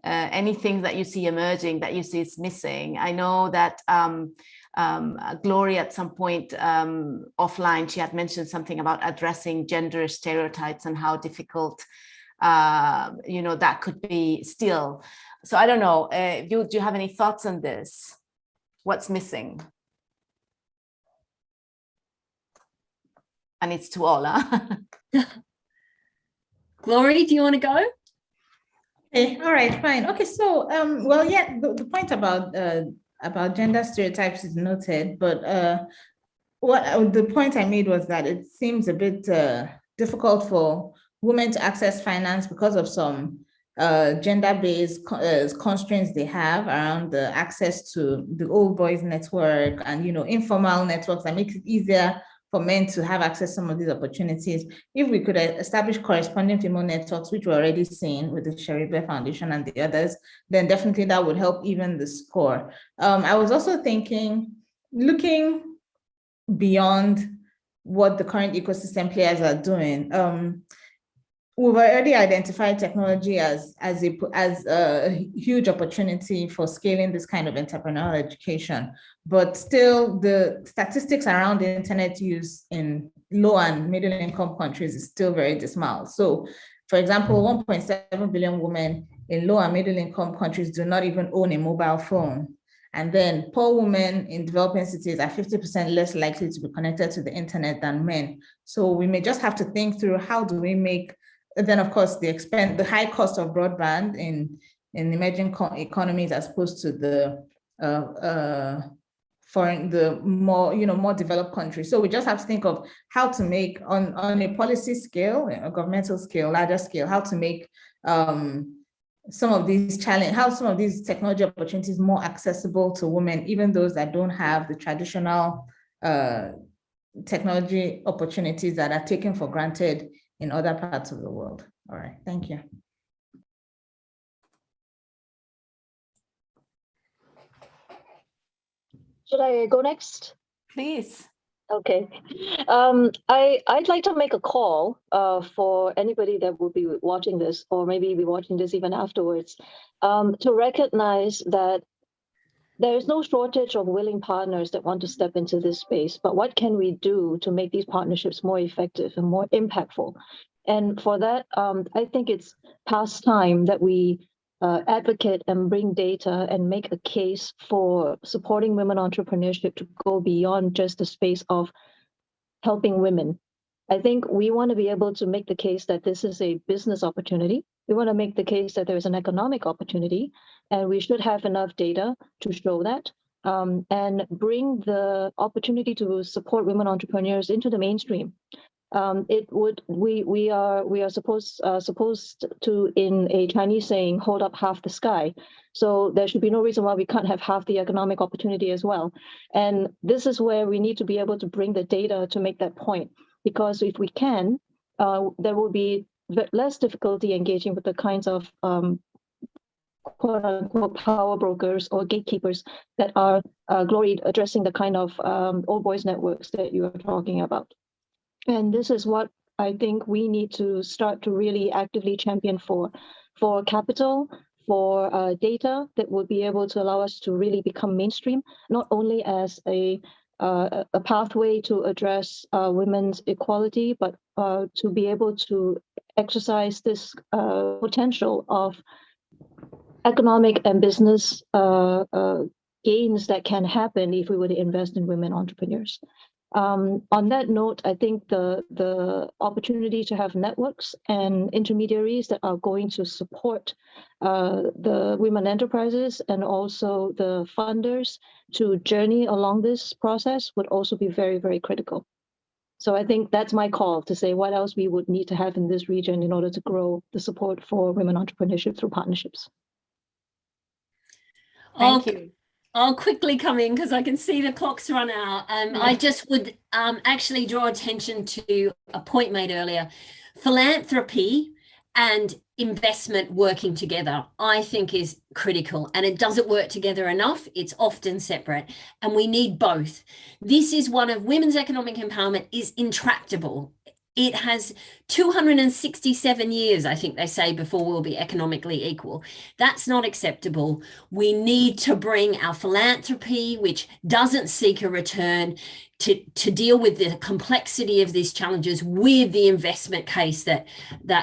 Anything that you see emerging that you see is missing? I know that Gloria at some point offline, she had mentioned something about addressing gender stereotypes and how difficult that could be still. So I don't know, do you have any thoughts on this? What's missing? And it's to all, huh? Glory, do you want to go? Okay, all right, fine. Okay, so well, yeah, the point about gender stereotypes is noted, but what the point I made was that it seems a bit difficult for women to access finance because of some gender-based constraints they have around the access to the old boys network and informal networks that make it easier for men to have access to some of these opportunities. If we could establish corresponding female networks, which we're already seeing with the Sherry Blair Foundation and the others, then definitely that would help even the score. I was also thinking, looking beyond what the current ecosystem players are doing, we've already identified technology as a huge opportunity for scaling this kind of entrepreneurial education, but still the statistics around the internet use in low and middle income countries is still very dismal. So, for example, 1.7 billion women in low and middle income countries do not even own a mobile phone. And then poor women in developing cities are 50% less likely to be connected to the internet than men. So we may just have to think through, how do we make, then of course the high cost of broadband in emerging economies as opposed to the more developed countries. So we just have to think of how to make on a policy scale, a governmental scale, larger scale, how to make some of these technology opportunities more accessible to women, even those that don't have the traditional technology opportunities that are taken for granted in other parts of the world. All right, thank you. Should I go next? Please. Okay. I'd like to make a call for anybody that will be watching this, or maybe be watching this even afterwards, to recognize that there is no shortage of willing partners that want to step into this space, but what can we do to make these partnerships more effective and more impactful? And for that, I think it's past time that we advocate and bring data and make a case for supporting women entrepreneurship to go beyond just the space of helping women. I think we want to be able to make the case that this is a business opportunity. We want to make the case that there is an economic opportunity, and we should have enough data to show that, and bring the opportunity to support women entrepreneurs into the mainstream. We are supposed to, in a Chinese saying, hold up half the sky. So there should be no reason why we can't have half the economic opportunity as well. And this is where we need to be able to bring the data to make that point. Because if we can, there will be less difficulty engaging with the kinds of quote unquote power brokers or gatekeepers that are gloried addressing the kind of old boys networks that you are talking about. And this is what I think we need to start to really actively champion for capital, for data that would be able to allow us to really become mainstream, not only as a pathway to address women's equality, but to be able to exercise this potential of economic and business gains that can happen if we were to invest in women entrepreneurs. On that note, I think the opportunity to have networks and intermediaries that are going to support the women enterprises and also the funders to journey along this process would also be very, very critical. So I think that's my call to say what else we would need to have in this region in order to grow the support for women entrepreneurship through partnerships. Thank you. I'll quickly come in because I can see the clock's run out. I just would actually draw attention to a point made earlier. Philanthropy and investment working together, I think is critical, and it doesn't work together enough. It's often separate, and we need both. This is one of women's economic empowerment is intractable. It has 267 years, I think they say, before we'll be economically equal. That's not acceptable. We need to bring our philanthropy, which doesn't seek a return, to deal with the complexity of these challenges with the investment case that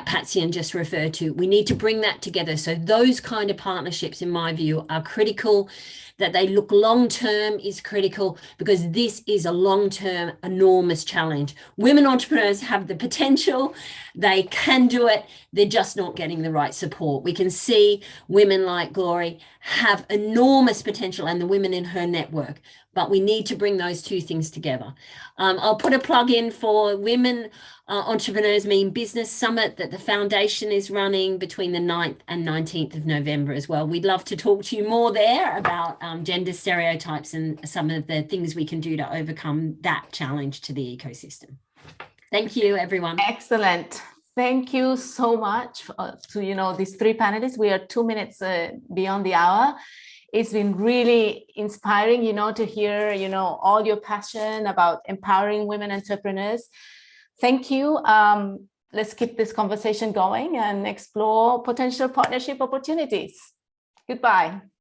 Patsion just referred to. We need to bring that together. So those kind of partnerships, in my view, are critical. That they look long-term is critical, because this is a long-term, enormous challenge. Women entrepreneurs have the potential, they can do it, they're just not getting the right support. We can see women like Glory have enormous potential, and the women in her network, but we need to bring those two things together. I'll put a plug in for Women Entrepreneurs Mean Business Summit that the foundation is running between the 9th and 19th of November as well. We'd love to talk to you more there about gender stereotypes and some of the things we can do to overcome that challenge to the ecosystem. Thank you, everyone. Excellent. Thank you so much to these three panelists. We are 2 minutes beyond the hour. It's been really inspiring, to hear, all your passion about empowering women entrepreneurs. Thank you. Let's keep this conversation going and explore potential partnership opportunities. Goodbye.